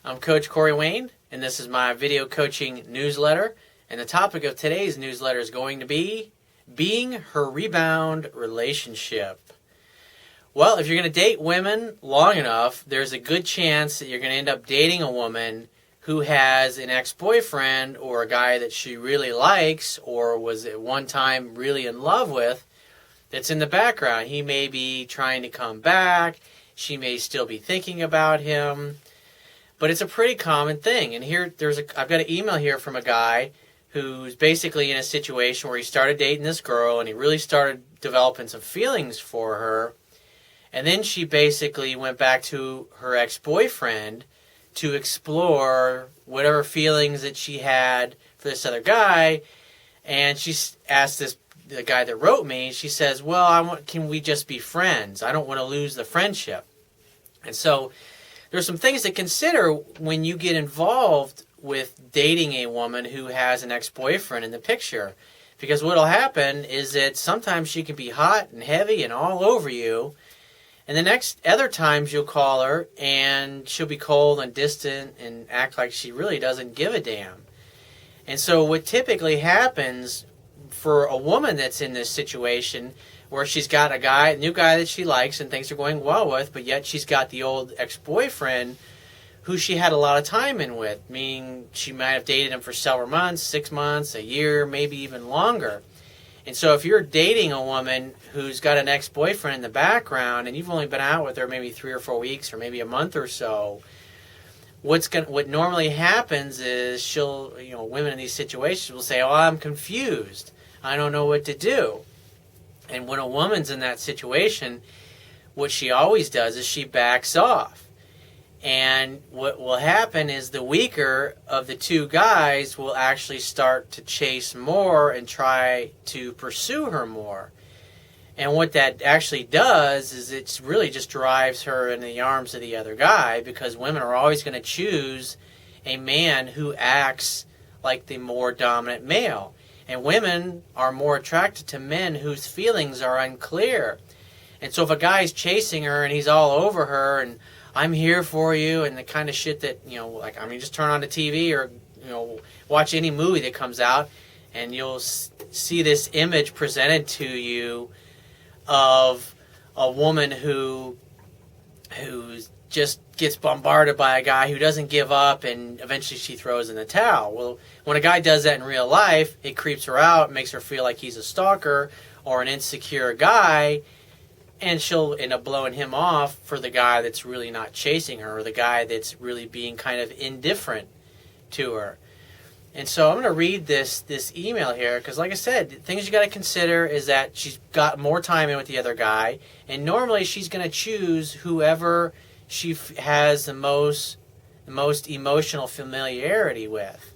I'm Coach Corey Wayne, and this is my video coaching newsletter. And the topic of today's newsletter is going to be being her rebound relationship. Well, if you're going to date women long enough, there's a good chance that you're going to end up dating a woman who has an ex-boyfriend or a guy that she really likes or was at one time really in love with that's in the background. He may be trying to come back. She may still be thinking about him. But it's a pretty common thing. And here, I've got an email here from a guy who's basically in a situation where he started dating this girl and he really started developing some feelings for her. And then she basically went back to her ex-boyfriend to explore whatever feelings that she had for this other guy. And she asked the guy that wrote me, she says, well, can we just be friends? I don't want to lose the friendship. And so there's some things to consider when you get involved with dating a woman who has an ex-boyfriend in the picture. Because what will happen is that sometimes she can be hot and heavy and all over you. And the other times you'll call her and she'll be cold and distant and act like she really doesn't give a damn. And so what typically happens for a woman that's in this situation where she's got a new guy that she likes and things are going well with, but yet she's got the old ex-boyfriend who she had a lot of time in with, meaning she might have dated him for several months, 6 months, a year, maybe even longer. And so if you're dating a woman who's got an ex-boyfriend in the background and you've only been out with her maybe 3 or 4 weeks or maybe a month or so, what normally happens is women in these situations will say, oh, I'm confused. I don't know what to do. And when a woman's in that situation, what she always does is she backs off. And what will happen is the weaker of the two guys will actually start to chase more and try to pursue her more. And what that actually does is it really just drives her in the arms of the other guy, because women are always going to choose a man who acts like the more dominant male. And women are more attracted to men whose feelings are unclear. And so if a guy's chasing her and he's all over her and I'm here for you and the kind of shit that, just turn on the TV or, watch any movie that comes out and you'll see this image presented to you of a woman who just gets bombarded by a guy who doesn't give up and eventually she throws in the towel. Well, when a guy does that in real life, it creeps her out, makes her feel like he's a stalker or an insecure guy, and she'll end up blowing him off for the guy that's really not chasing her or the guy that's really being kind of indifferent to her. And so I'm going to read this email here because, like I said, things you got to consider is that she's got more time in with the other guy, and normally she's going to choose whoever she has the most emotional familiarity with.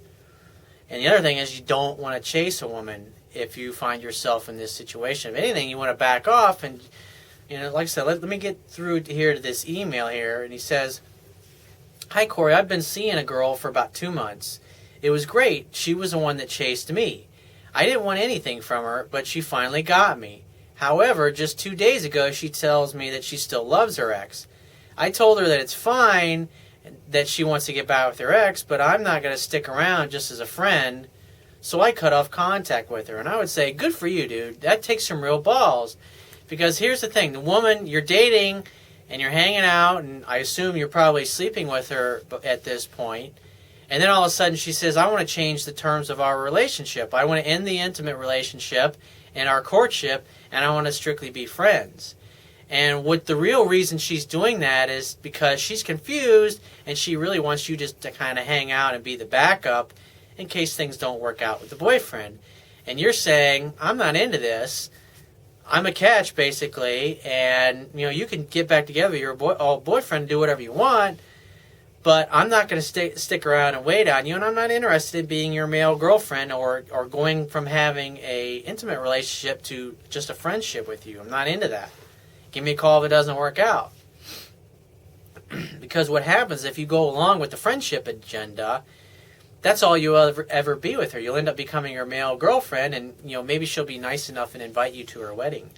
And the other thing is you don't want to chase a woman if you find yourself in this situation. If anything, you want to back off and, like I said, let me get through here to this email here. And he says, hi, Corey, I've been seeing a girl for about 2 months. It was great. She was the one that chased me. I didn't want anything from her, but she finally got me. However, just 2 days ago, she tells me that she still loves her ex. I told her that it's fine that she wants to get back with her ex, but I'm not going to stick around just as a friend, so I cut off contact with her. And I would say, good for you, dude. That takes some real balls. Because here's the thing. The woman you're dating and you're hanging out, and I assume you're probably sleeping with her at this point, and then all of a sudden she says, I want to change the terms of our relationship. I want to end the intimate relationship and our courtship, and I want to strictly be friends. And what the real reason she's doing that is because she's confused and she really wants you just to kind of hang out and be the backup in case things don't work out with the boyfriend. And you're saying, I'm not into this. I'm a catch, basically, and you can get back together with your old boyfriend and do whatever you want, but I'm not going to stick around and wait on you, and I'm not interested in being your male girlfriend or going from having a intimate relationship to just a friendship with you. I'm not into that. Give me a call if it doesn't work out. Because what happens if you go along with the friendship agenda, that's all you'll ever be with her. You'll end up becoming her male girlfriend, and maybe she'll be nice enough and invite you to her wedding.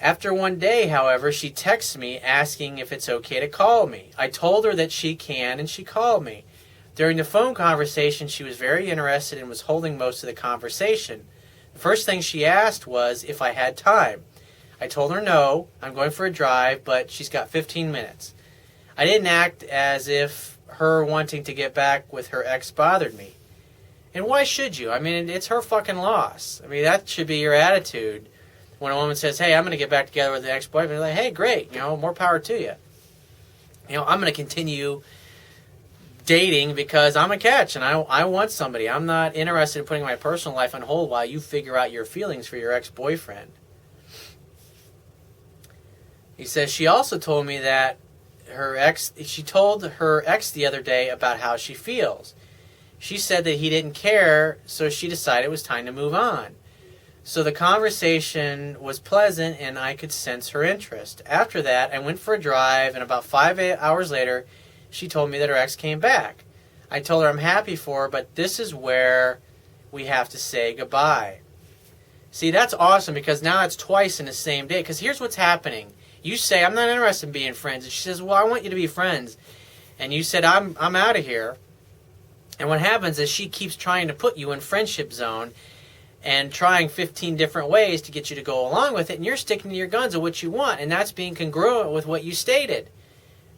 After one day, however, she texts me asking if it's okay to call me. I told her that she can, and she called me. During the phone conversation, she was very interested and was holding most of the conversation. The first thing she asked was if I had time. I told her no, I'm going for a drive, but she's got 15 minutes. I didn't act as if her wanting to get back with her ex bothered me. And why should you? I mean, it's her fucking loss. I mean, that should be your attitude. When a woman says, hey, I'm going to get back together with the ex-boyfriend, like, hey, great, more power to you. I'm going to continue dating because I'm a catch and I want somebody. I'm not interested in putting my personal life on hold while you figure out your feelings for your ex-boyfriend. He says she also told me that she told her ex the other day about how she feels. She said that he didn't care, so she decided it was time to move on. So the conversation was pleasant and I could sense her interest. After that, I went for a drive, and about 5 hours later, she told me that her ex came back. I told her I'm happy for her, but this is where we have to say goodbye. See, that's awesome because now it's twice in the same day. Because here's what's happening. You say, I'm not interested in being friends. And she says, well, I want you to be friends. And you said, I'm out of here. And what happens is she keeps trying to put you in friendship zone and trying 15 different ways to get you to go along with it, and you're sticking to your guns of what you want, and that's being congruent with what you stated.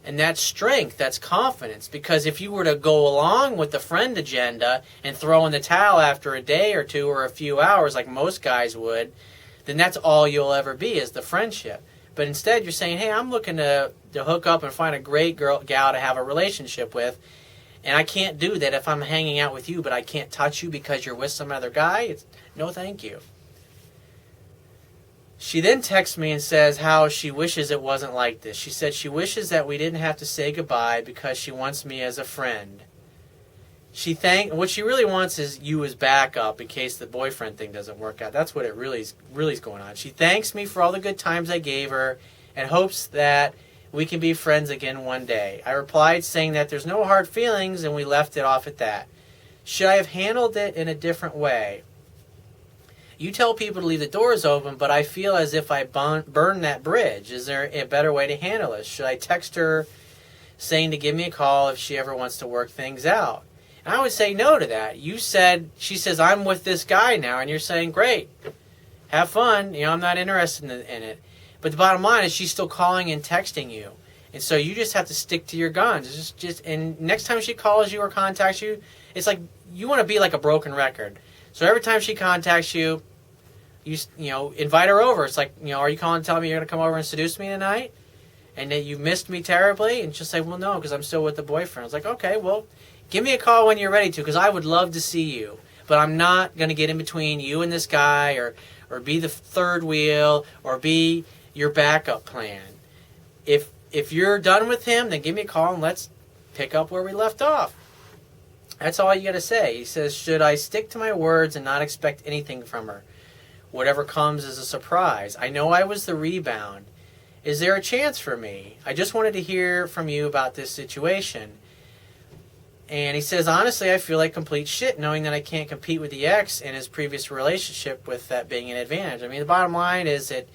And that's strength, that's confidence, because if you were to go along with the friend agenda and throw in the towel after a day or two or a few hours like most guys would, then that's all you'll ever be is the friendship. But instead you're saying, hey, I'm looking to hook up and find a great gal to have a relationship with, and I can't do that if I'm hanging out with you, but I can't touch you because you're with some other guy. No, thank you. She then texts me and says how she wishes it wasn't like this. She said she wishes that we didn't have to say goodbye because she wants me as a friend. What she really wants is you as backup in case the boyfriend thing doesn't work out. That's what it really is going on. She thanks me for all the good times I gave her and hopes that we can be friends again one day. I replied saying that there's no hard feelings, and we left it off at that. Should I have handled it in a different way? You tell people to leave the doors open, but I feel as if I burned that bridge. Is there a better way to handle this? Should I text her saying to give me a call if she ever wants to work things out? And I would say no to that. She says, I'm with this guy now, and you're saying, great, have fun. I'm not interested in it. But the bottom line is she's still calling and texting you. And so you just have to stick to your guns. And next time she calls you or contacts you, it's like you want to be like a broken record. So every time she contacts you, you invite her over. It's like, are you calling to tell me you're going to come over and seduce me tonight? And that you missed me terribly? And she'll say, well, no, because I'm still with the boyfriend. It's like, okay, well, give me a call when you're ready to, because I would love to see you. But I'm not going to get in between you and this guy or be the third wheel or be your backup plan. If you're done with him, then give me a call and let's pick up where we left off. That's all you got to say. He says, should I stick to my words and not expect anything from her? Whatever comes is a surprise. I know I was the rebound. Is there a chance for me? I just wanted to hear from you about this situation. And he says, honestly, I feel like complete shit knowing that I can't compete with the ex in his previous relationship with that being an advantage. I mean, the bottom line is that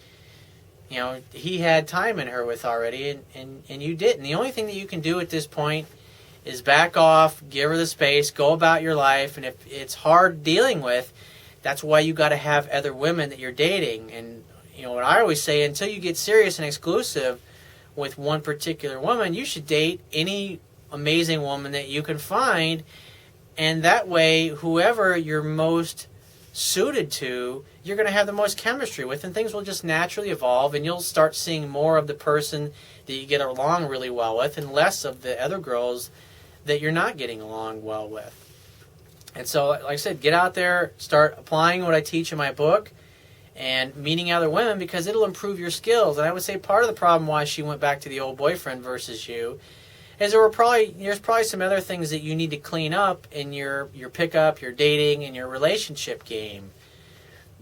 he had time in her with already, and you didn't. The only thing that you can do at this point is back off, give her the space, go about your life, and if it's hard dealing with, that's why you got to have other women that you're dating. And what I always say, until you get serious and exclusive with one particular woman, you should date any amazing woman that you can find, and that way, whoever you're most suited to, you're going to have the most chemistry with, and things will just naturally evolve, and you'll start seeing more of the person that you get along really well with and less of the other girls that you're not getting along well with. And so, like I said, get out there, start applying what I teach in my book and meeting other women, because it'll improve your skills. And I would say part of the problem why she went back to the old boyfriend versus you is there's probably some other things that you need to clean up in your pickup, your dating, and your relationship game.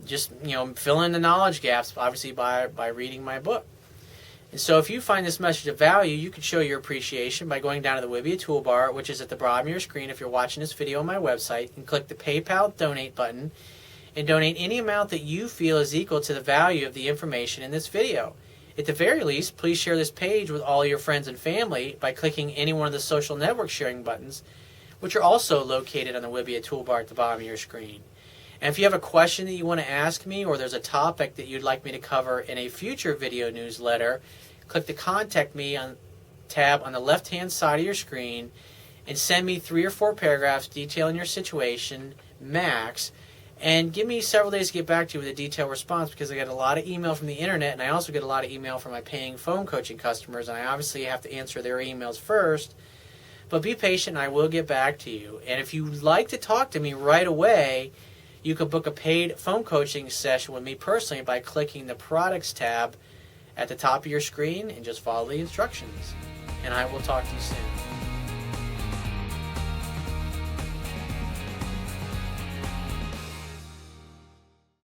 Just, fill in the knowledge gaps, obviously, by reading my book. And so if you find this message of value, you can show your appreciation by going down to the Wibbia toolbar, which is at the bottom of your screen if you're watching this video on my website, and click the PayPal donate button. and donate any amount that you feel is equal to the value of the information in this video. At the very least, please share this page with all your friends and family by clicking any one of the social network sharing buttons, which are also located on the Wibbia toolbar at the bottom of your screen. And if you have a question that you want to ask me, or there's a topic that you'd like me to cover in a future video newsletter, click the Contact Me tab on the left-hand side of your screen and send me 3 or 4 paragraphs detailing your situation, max, and give me several days to get back to you with a detailed response, because I get a lot of email from the internet, and I also get a lot of email from my paying phone coaching customers, and I obviously have to answer their emails first. But be patient, and I will get back to you. And if you'd like to talk to me right away, you can book a paid phone coaching session with me personally by clicking the Products tab at the top of your screen and just follow the instructions. And I will talk to you soon.